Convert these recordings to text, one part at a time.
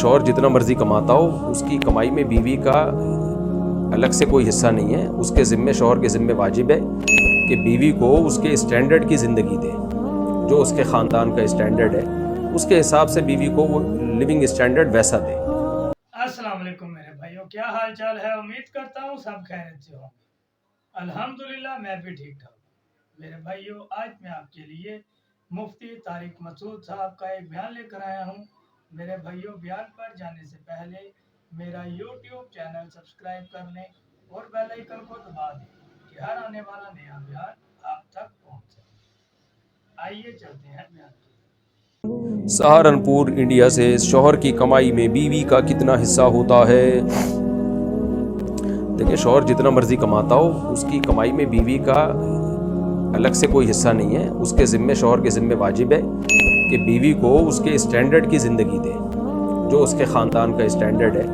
شوہر جتنا مرضی کماتا ہو اس کی کمائی میں بیوی کا الگ سے کوئی حصہ نہیں ہے. اس کے ذمے شوہر کے ذمے واجب ہے کہ بیوی کو اس کے اسٹینڈرڈ کی زندگی دے, جو اس کے خاندان کا اسٹینڈرڈ ہے اس کے حساب سے بیوی کو وہ لیونگ اسٹینڈرڈ ویسا دے. السلام علیکم میرے بھائیوں, کیا حال چال ہے؟ امید کرتا ہوں سب خیریت سے ہوں. الحمدللہ میں بھی ٹھیک ٹھاک. میرے بھائیوں, آج میں آپ کے لیے مفتی طارق مسعود صاحب کا ایک بیان لے کر آیا ہوں. میرے بھائیوں, بیان پر جانے سے پہلے میرا یوٹیوب چینل سبسکرائب کر لیں اور بیل آئیکن کو دبا دیں کہ ہر آنے والا نیا بیان آپ تک پہنچ جائے. آئیے چلتے ہیں بیان کی. سہارنپور, انڈیا سے. شوہر کی کمائی میں بیوی کا کتنا حصہ ہوتا ہے؟ دیکھیں, شوہر جتنا مرضی کماتا ہو اس کی کمائی میں بیوی کا الگ سے کوئی حصہ نہیں ہے. اس کے ذمے شوہر کے ذمے واجب ہے کہ بیوی کو اس کے اسٹینڈرڈ کی زندگی دے, جو اس کے خاندان کا اسٹینڈرڈ ہے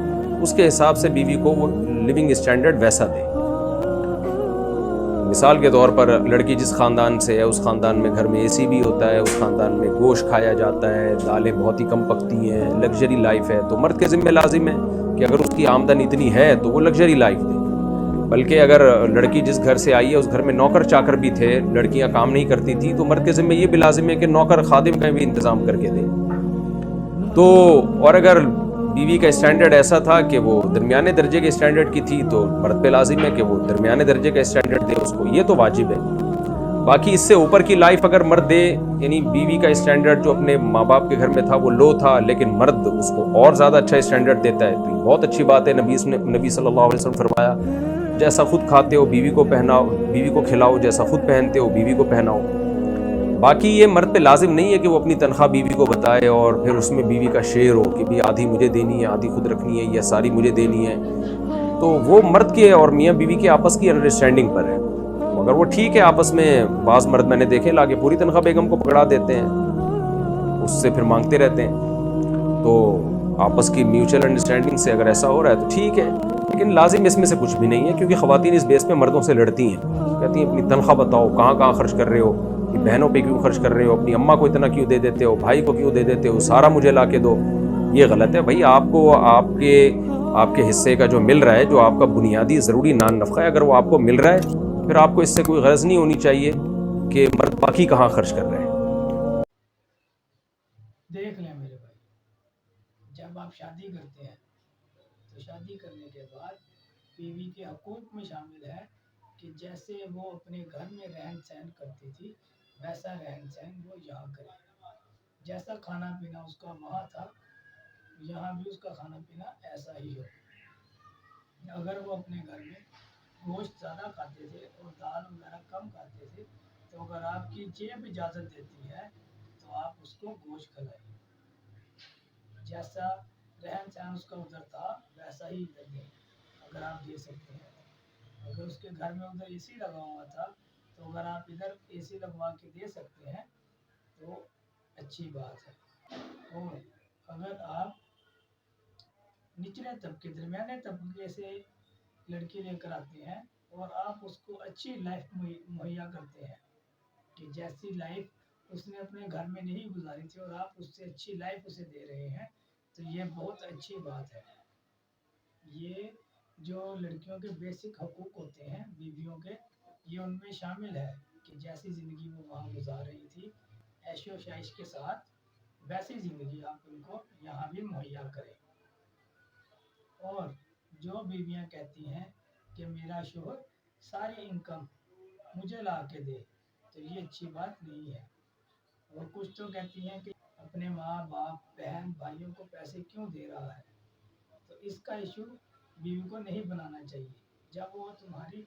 اس کے حساب سے بیوی کو وہ لیونگ اسٹینڈرڈ ویسا دے. مثال کے طور پر لڑکی جس خاندان سے ہے اس خاندان میں گھر میں اے سی بھی ہوتا ہے, اس خاندان میں گوشت کھایا جاتا ہے, دالیں بہت ہی کم پکتی ہیں, لگژری لائف ہے, تو مرد کے ذمہ لازم ہے کہ اگر اس کی آمدن اتنی ہے تو وہ لگژری لائف دے. بلکہ اگر لڑکی جس گھر سے آئی ہے اس گھر میں نوکر چاکر بھی تھے, لڑکیاں کام نہیں کرتی تھیں, تو مرد کے ذمہ یہ بھی لازم ہے کہ نوکر خادم کا بھی انتظام کر کے دے. تو اور اگر بیوی کا اسٹینڈرڈ ایسا تھا کہ وہ درمیانے درجے کے اسٹینڈرڈ کی تھی تو مرد پہ لازم ہے کہ وہ درمیانے درجے کا اسٹینڈرڈ دے اس کو, یہ تو واجب ہے. باقی اس سے اوپر کی لائف اگر مرد دے, یعنی بیوی کا اسٹینڈرڈ جو اپنے ماں باپ کے گھر میں تھا وہ لو تھا لیکن مرد اس کو اور زیادہ اچھا اسٹینڈرڈ دیتا ہے, تو یہ بہت اچھی بات ہے. نبی صلی اللہ علیہ وسلم فرمایا, جیسا خود کھاتے ہو بیوی کو پہناؤ, بیوی کو کھلاؤ, جیسا خود پہنتے ہو بیوی کو پہناؤ. باقی یہ مرد پہ لازم نہیں ہے کہ وہ اپنی تنخواہ بیوی کو بتائے اور پھر اس میں بیوی کا شیئر ہو کہ بھی آدھی مجھے دینی ہے, آدھی خود رکھنی ہے, یا ساری مجھے دینی ہے. تو وہ مرد کے اور میاں بیوی کے آپس کی انڈرسٹینڈنگ پر ہے. اگر وہ ٹھیک ہے آپس میں, بعض مرد میں نے دیکھے لا کے پوری تنخواہ بیگم کو پکڑا دیتے ہیں, اس سے پھر مانگتے رہتے ہیں. تو آپس کی میوچل انڈرسٹینڈنگ سے اگر ایسا ہو رہا ہے تو ٹھیک ہے, لیکن لازم اس میں سے کچھ بھی نہیں ہے, کیونکہ خواتین اس بیس پہ مردوں سے لڑتی ہیں, کہتی ہیں اپنی تنخواہ بتاؤ کہاں کہاں خرچ کر رہے ہو, بہنوں پہ کیوں خرچ کر رہے ہو, اپنی اماں کو اتنا کیوں دے دیتے ہو, بھائی کو کیوں دے دیتے ہو, سارا مجھے لا کے دو. یہ غلط ہے بھائی. آپ کو آپ کے حصے کا جو مل رہا ہے, جو آپ کا بنیادی ضروری نان نفقہ ہے, اگر وہ آپ کو مل رہا ہے پھر آپ کو اس سے کوئی غرض نہیں ہونی چاہیے کہ مرد باقی کہاں خرچ کر رہے ہیں. دیکھ لیں میرے بھائی, جب آپ شادی کرتے ہیں تو شادی کرنے کے بعد بیوی کے حقوق میں شامل ہے کہ جیسے وہ اپنے گھر میں رہن سہن کرتی تھی ویسا رہن سہن وہ یہاں کرے. جیسا کھانا پینا اس کا وہاں تھا یہاں بھی اس کا کھانا پینا ایسا ہی ہو. اگر وہ اپنے گھر میں گوشت زیادہ کھاتے تھے اور دال وغیرہ کم کھاتے تھے تو اگر آپ کی جیب اجازت دیتی ہے تو آپ اس کو گوشت کھلائیے. جیسا رہن سہن اس کا ادھر تھا ویسا ہی ادھر دیں اگر آپ دے سکتے ہیں. اگر اس کے گھر میں ادھر اے سی لگا ہوا تھا تو اگر آپ ادھر اے سی لگوا کے دے سکتے ہیں تو اچھی بات ہے. اور اگر آپ نچلے طبقے درمیانے طبقے سے لڑکی لے کر آتے ہیں اور آپ اس کو اچھی لائف مہیا کرتے ہیں کہ جیسی لائف اس نے اپنے گھر میں نہیں گزاری تھی اور آپ اس سے اچھی لائف اسے دے رہے ہیں, تو یہ بہت اچھی بات ہے. یہ جو لڑکیوں کے بیسک حقوق ہوتے ہیں بیویوں کے, یہ ان میں شامل ہے کہ جیسی زندگی وہ وہاں گزار رہی تھی عیش و شائش کے ساتھ, ویسی زندگی آپ ان کو یہاں بھی مہیا کریں. اور جو بیویاں کہتی ہیں کہ میرا شوہر ساری انکم مجھے لا کے دے, تو یہ اچھی بات نہیں ہے. اور کچھ تو کہتی ہیں کہ اپنے ماں باپ بہن بھائیوں کو پیسے کیوں دے رہا ہے, تو اس کا ایشو بیوی کو نہیں بنانا چاہیے. جب وہ تمہاری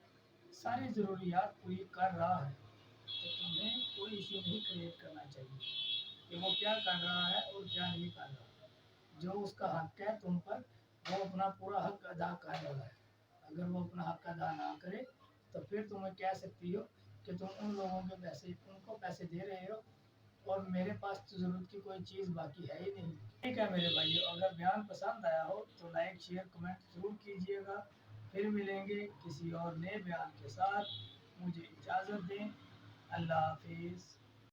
ساری ضروریات پوری کر رہا ہے تو تمہیں کوئی ایشو نہیں کریٹ کرنا چاہیے کہ وہ کیا کر رہا ہے اور کیا نہیں کر رہا. جو اس کا حق ہے تم پر, وہ اپنا پورا حق ادا کر رہا ہے. اگر وہ اپنا حق ادا نہ کرے تو پھر تمہیں کہہ سکتی ہو کہ تم ان لوگوں کے پیسے ان کو پیسے دے رہے ہو اور میرے پاس تو ضرورت کی کوئی چیز باقی ہے ہی نہیں. ٹھیک ہے میرے بھائیو, اگر بیان پسند آیا ہو تو لائک شیئر کمنٹ ضرور کیجیے گا. پھر ملیں گے کسی اور نئے بیان کے ساتھ. مجھے اجازت دیں. اللہ حافظ.